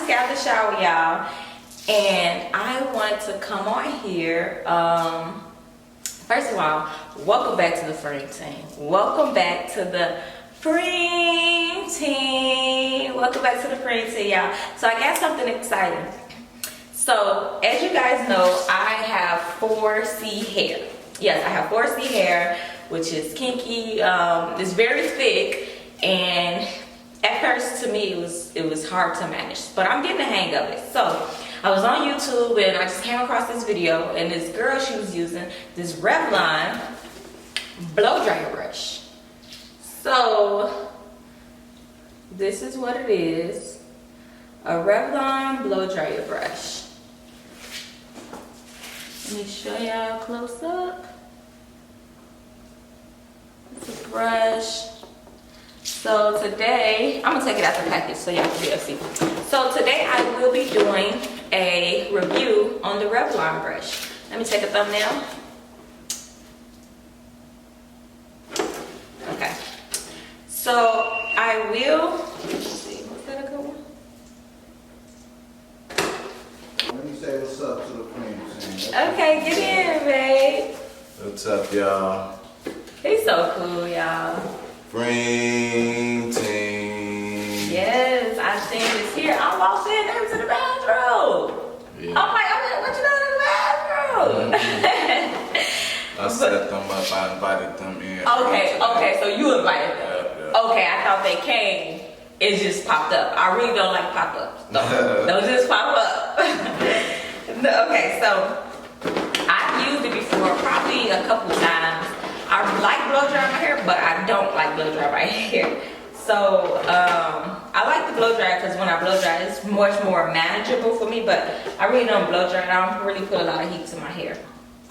just got out the shower, y'all, and I want to come on here. First of all, welcome back to the TheFreems team. Welcome back to the TheFreems team. Welcome back to the TheFreems team, y'all. So I got something exciting. So as you guys know, I have 4C hair. Yes, I have 4C hair, which is kinky. It's very thick, and at first to me it was hard to manage, but I'm getting the hang of it. So I was on YouTube and I just came across this video, and this girl, she was using this REVLON blow dryer brush. So this is what it is, a REVLON blow dryer brush. Let me show y'all close up. It's a brush. So today, I'm gonna take it out the package so y'all can be able to see. So today I will be doing a review on the REVLON brush. Let me take a thumbnail. Okay. So I will, let's see, was that a good one? Let me say what's up to the TheFreems. Okay, get in, babe. What's up, y'all? He's so cool, y'all. TheFreems team. Yes, I seen this here. I walked in there to the bathroom. Yeah. I'm like, what you doing in the bathroom? I set them up, I invited them in. Okay, so you invited them. Yeah. Okay, I thought they came. It just popped up. I really don't like pop-ups. Don't just pop up. Okay, so I've used it before, probably a couple times. I like blow dry my hair, but I don't like blow dry my hair. So I like the blow dryer because when I blow dry, it's much more manageable for me. But I really don't blow dry. I don't really put a lot of heat to my hair.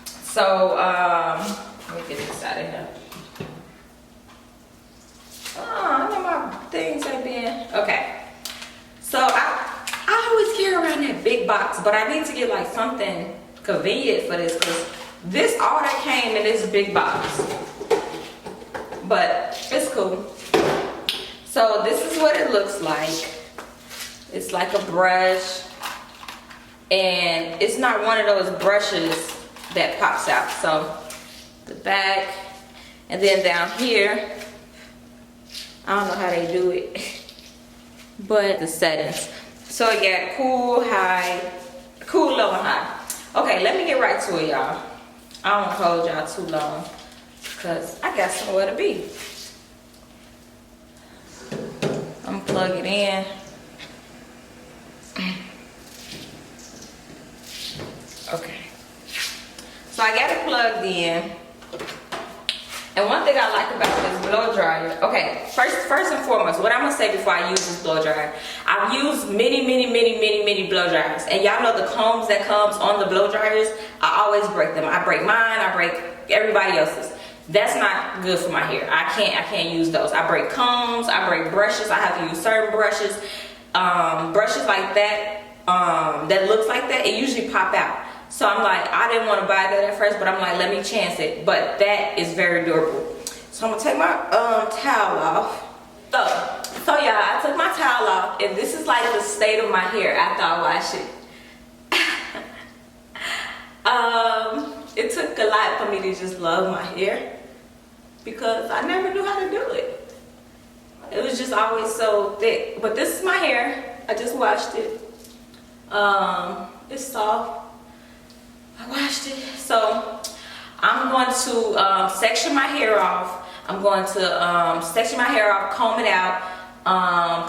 So let me get this out of here. Oh, I know my things ain't been okay. So I always carry around that big box, but I need to get like something convenient for this because this all that came in this big box. But it's cool. So this is what it looks like. It's like a brush, and it's not one of those brushes that pops out. So the back, and then down here, I don't know how they do it, but the settings. So you got cool, high, cool, low, and high. Okay, let me get right to it, y'all. I don't want to hold y'all too long because I got somewhere to be. I'm gonna plug it in. Okay. So I got it plugged in. And one thing I like about this blow dryer, okay, first and foremost, what I'm gonna say before I use this blow dryer, I've used many blow dryers, and y'all know the combs that comes on the blow dryers, I always break them. I break mine, I break everybody else's. That's not good for my hair. I can't use those. I break combs, I break brushes. I have to use certain brushes, brushes like that, that looks like that. It usually pop out. So I'm like, I didn't want to buy that at first, but I'm like, let me chance it. But that is very durable. So I'm gonna take my towel off. So y'all, I took my towel off, and this is like the state of my hair after I wash it. It took a lot for me to just love my hair because I never knew how to do it. It was just always so thick. But this is my hair. I just washed it. It's soft. I washed it. So I'm going to section my hair off. I'm going to section my hair off, comb it out,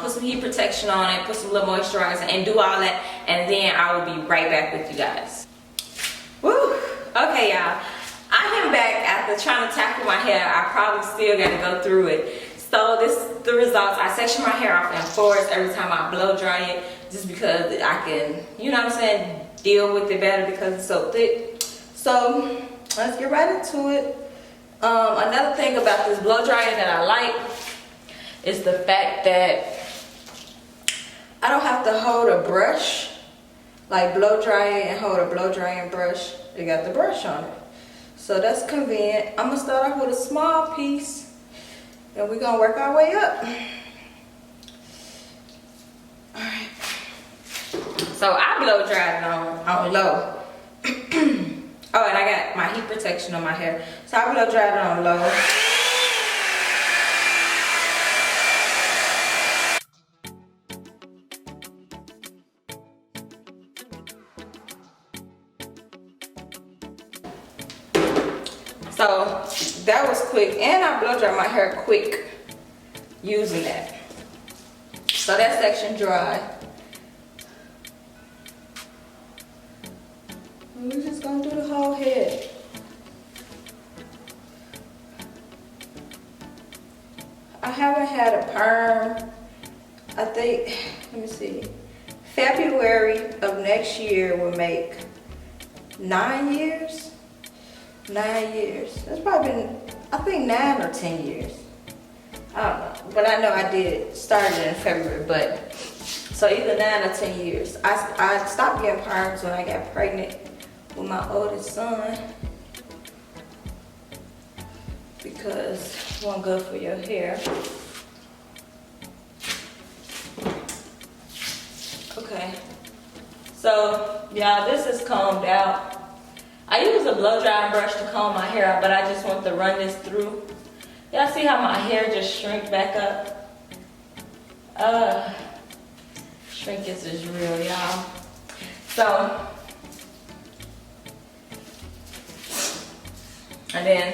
put some heat protection on it, put some little moisturizer, and do all that. And then I will be right back with you guys. Woo! Okay, y'all. I am back after trying to tackle my hair. I probably still got to go through it. So this is the results. I section my hair off in fours every time I blow dry it, just because I can, you know what I'm saying, deal with it better because it's so thick. So let's get right into it. Another thing about this blow dryer that I like is the fact that I don't have to hold a brush, like blow dry it and hold a blow drying brush. It got the brush on it. So that's convenient. I'm gonna start off with a small piece and we're gonna work our way up. Alright. So I blow dried it on low. Oh, and I got my heat protection on my hair. So I blow dried it on low. So that was quick, and I blow dry my hair quick using that. So that section dry. We're just gonna do the whole head. I haven't had a perm, I think, let me see. February of next year will make 9 years. 9 years. That's probably been, I think 9 or 10 years. I don't know. But I know I did started in February, but so either 9 or 10 years. I stopped getting perms when I got pregnant with my oldest son because it wasn't good for your hair. Okay. So yeah, this is combed out. I use a blow drying brush to comb my hair out, but I just want to run this through. Y'all see how my hair just shrink back up? Shrinkage is real, y'all. So, and then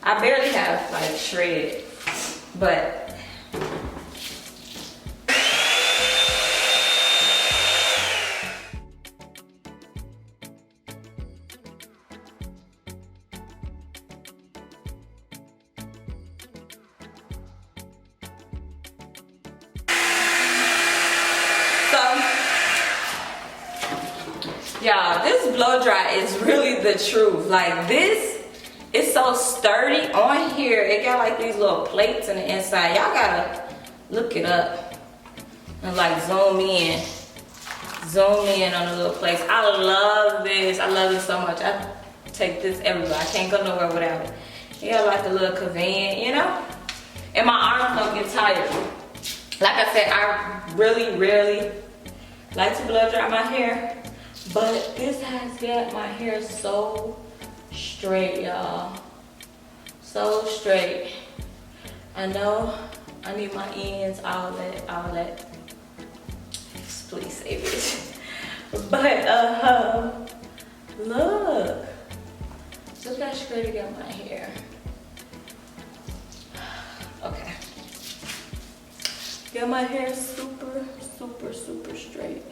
I barely have like shred, but y'all, this blow dry is really the truth. Like this, it's so sturdy on here. It got like these little plates in the inside. Y'all gotta look it up and like zoom in on the little plates. I love this. I love this so much. I take this everywhere. I can't go nowhere without it. It got like a little convenient, you know? And my arms don't get tired. Like I said, I really rarely like to blow dry my hair. But this has got my hair so straight, y'all. So straight. I know I need my ends, all that. Please save it. But look. Look how straight I got my hair. Okay. Got my hair super straight.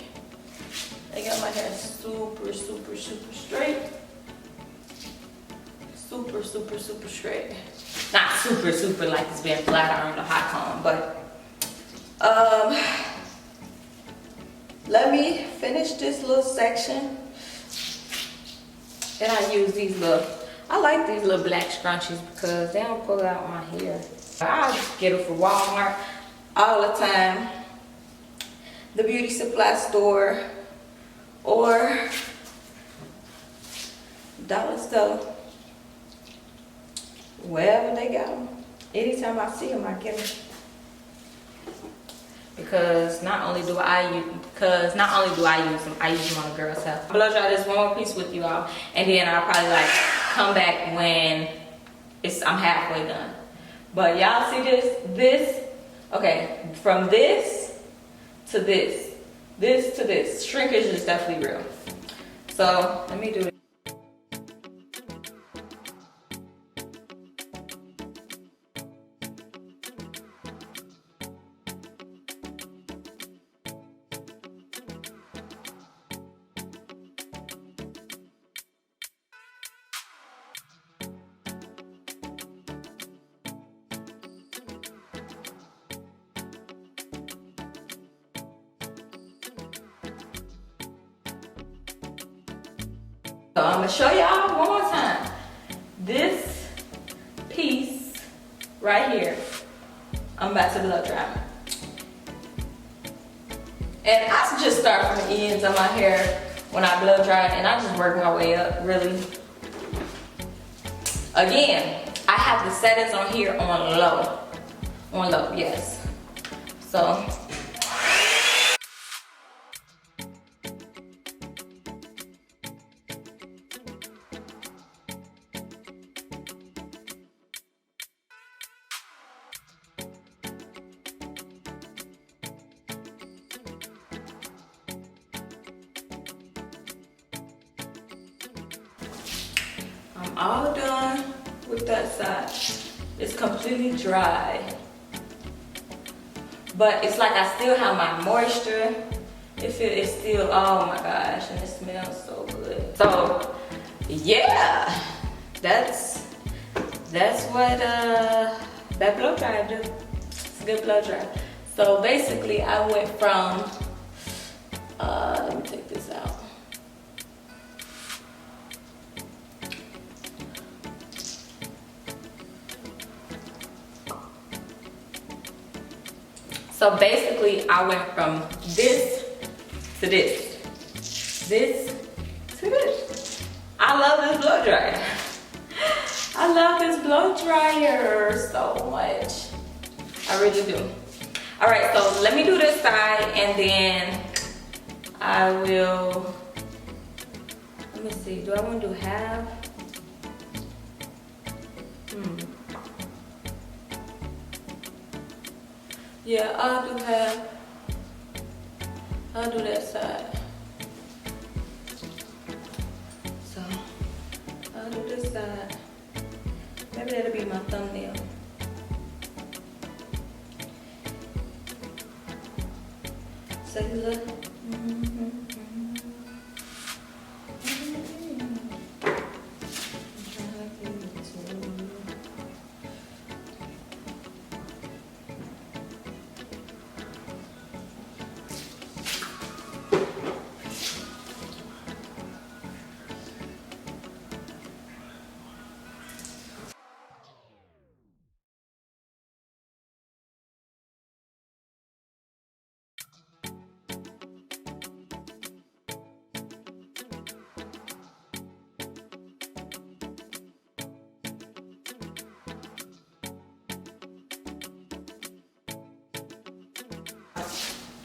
I got my hair super straight. Super straight. Not super like it's being flat ironed or hot comb, but let me finish this little section. Then I use these I like these little black scrunchies because they don't pull out my hair. I get them from Walmart all the time, the beauty supply store, or dollar store, wherever they got them. Anytime I see them, I get them. Because not only do I use them, I use them on a girl's hair. I'll blow dry this one more piece with you all, and then I'll probably like come back when I'm halfway done. But y'all see this? Okay, from this to this. This to this. Shrinkage is definitely real. So let me do it. So I'm gonna show y'all one more time. This piece right here, I'm about to blow dry. And I just start from the ends of my hair when I blow dry, and I just work my way up, really. Again, I have the settings on here on low. On low, yes. So all done with that side. It's completely dry. But it's like I still have my moisture. It's still, oh my gosh, and it smells so good. So yeah, that's what that blow dryer do. It's a good blow dryer. So basically I went from, let me take this out. So basically I went from this to this. This to this. I love this blow dryer. I love this blow dryer so much. I really do. All right, so let me do this side and then I will, let me see, do I want to do half? Yeah, I'll do half. I'll do that side. So, I'll do this side. Maybe that'll be my thumbnail. Say look.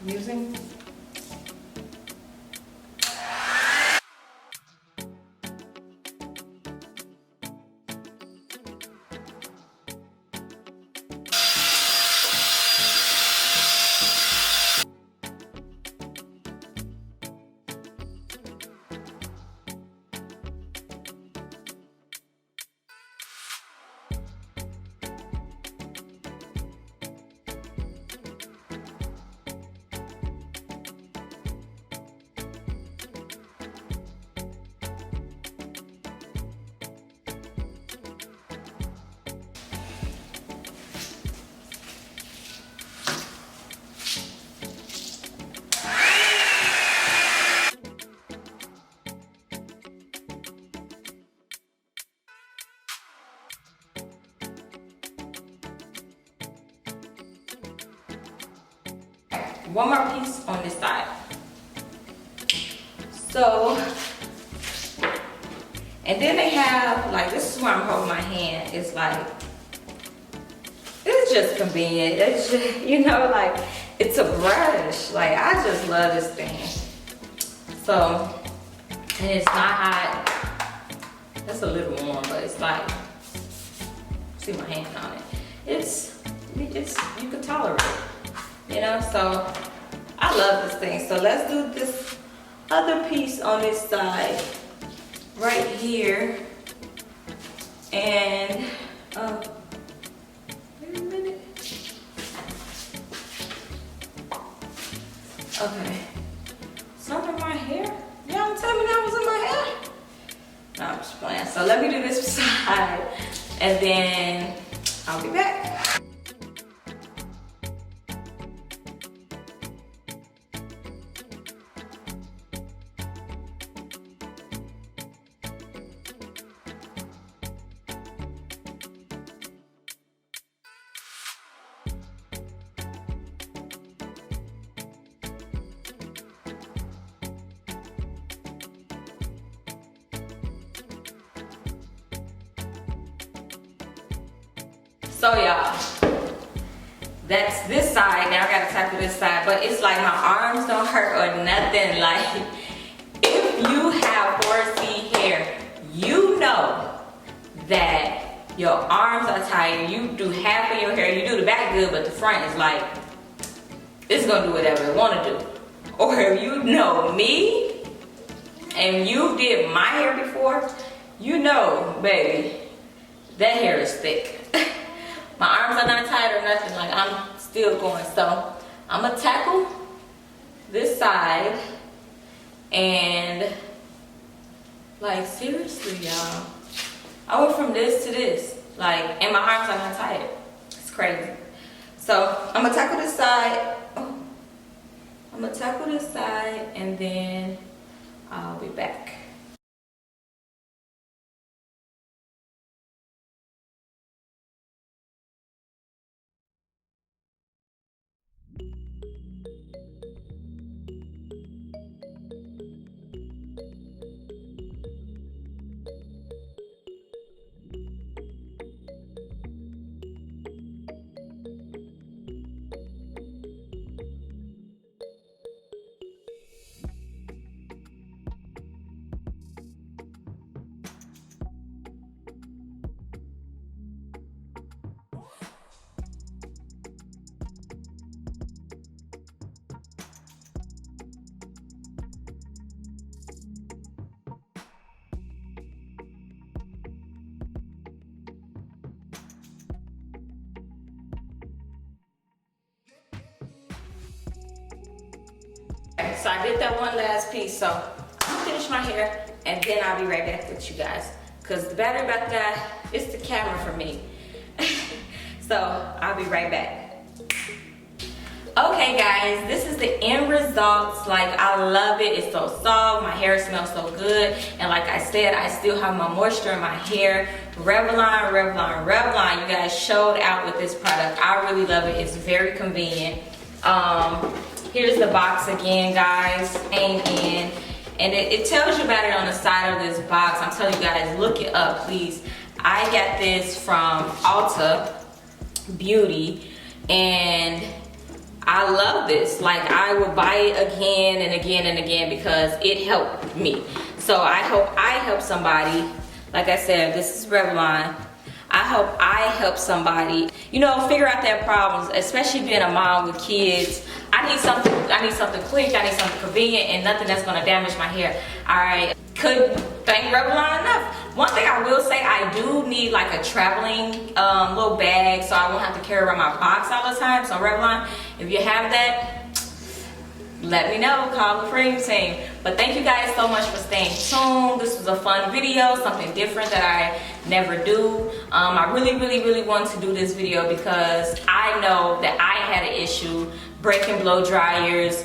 Using one more piece on this side. So, and then they have, like, this is where I'm holding my hand. It's like, it's just convenient. It's just, you know, like, it's a brush. Like, I just love this thing. So, and it's not hot. That's a little warm, but it's like, see my hand on it. It's, you can tolerate it. You know, so I love this thing. So let's do this other piece on this side right here. And wait a minute. Okay. Something in my hair? Y'all tell me that was in my hair? No, I'm just playing. So let me do this side and then I'll be back. So y'all, that's this side. Now I gotta tackle this side, but it's like my arms don't hurt or nothing. Like, if you have 4C hair, you know that your arms are tired. You do half of your hair, you do the back good, but the front is like, it's gonna do whatever it wanna do. Or if you know me, and you did my hair before, you know, baby, that hair is thick. My arms are not tight or nothing, like I'm still going. So I'm gonna tackle this side and like seriously, y'all, I went from this to this, like, and my arms are not tight. It's crazy. So I'm gonna tackle this side. Oh, I'm gonna tackle this side and then I'll be back. So I did that one last piece, so I'm gonna finish my hair and then I'll be right back with you guys, because the battery about that, it's the camera for me. So I'll be right back. Okay guys, this is the end results. Like, I love it. It's so soft, my hair smells so good, and like I said, I still have my moisture in my hair. Revlon, Revlon, Revlon. You guys showed out with this product. I really love it. It's very convenient. Here's the box again, guys. Amen. And it tells you about it on the side of this box. I'm telling you guys, look it up, please. I got this from Ulta Beauty, and I love this. Like, I will buy it again and again and again because it helped me. So I hope I help somebody. Like I said, this is Revlon. I hope I help somebody, you know, figure out their problems, especially being a mom with kids. I need something quick, I need something convenient, and nothing that's gonna damage my hair. I could thank Revlon enough. One thing I will say, I do need like a traveling little bag so I won't have to carry around my box all the time. So Revlon, if you have that, let me know. Call the Freems team. But thank you guys so much for staying tuned. This was a fun video, something different that I never do. I really wanted to do this video because I know that I had an issue breaking blow dryers,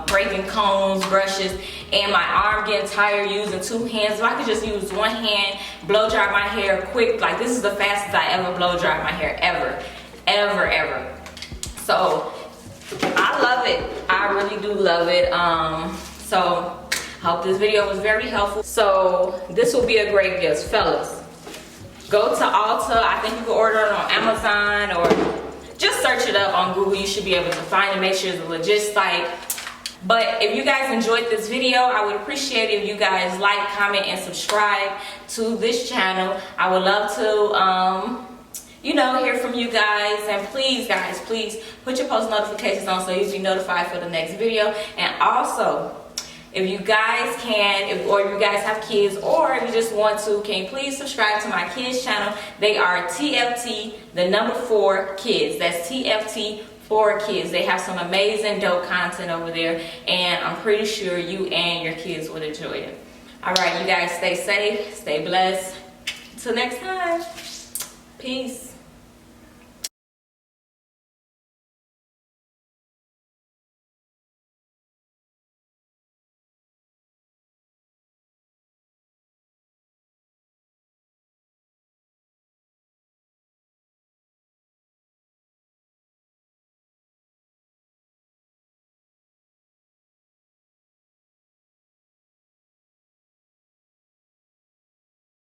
breaking combs, brushes, and my arm getting tired using two hands. If I could just use one hand, blow dry my hair quick, like this is the fastest I ever blow dry my hair, ever. So I love it. I really do love it. So I hope this video was very helpful. So this will be a great gift, fellas. Go to Ulta. I think you can order it on Amazon or just search it up on Google. You should be able to find it. Make sure it's a legit site. But if you guys enjoyed this video, I would appreciate it if you guys like, comment, and subscribe to this channel. I would love to you know, hear from you guys. And please guys, please put your post notifications on so you'll be notified for the next video. And also, if you guys can, or if you guys have kids, or if you just want to, can you please subscribe to my kids channel? They are TFT, the number 4 kids. That's TFT 4 kids. They have some amazing dope content over there, and I'm pretty sure you and your kids would enjoy it. All right, you guys stay safe, stay blessed. Until next time, peace.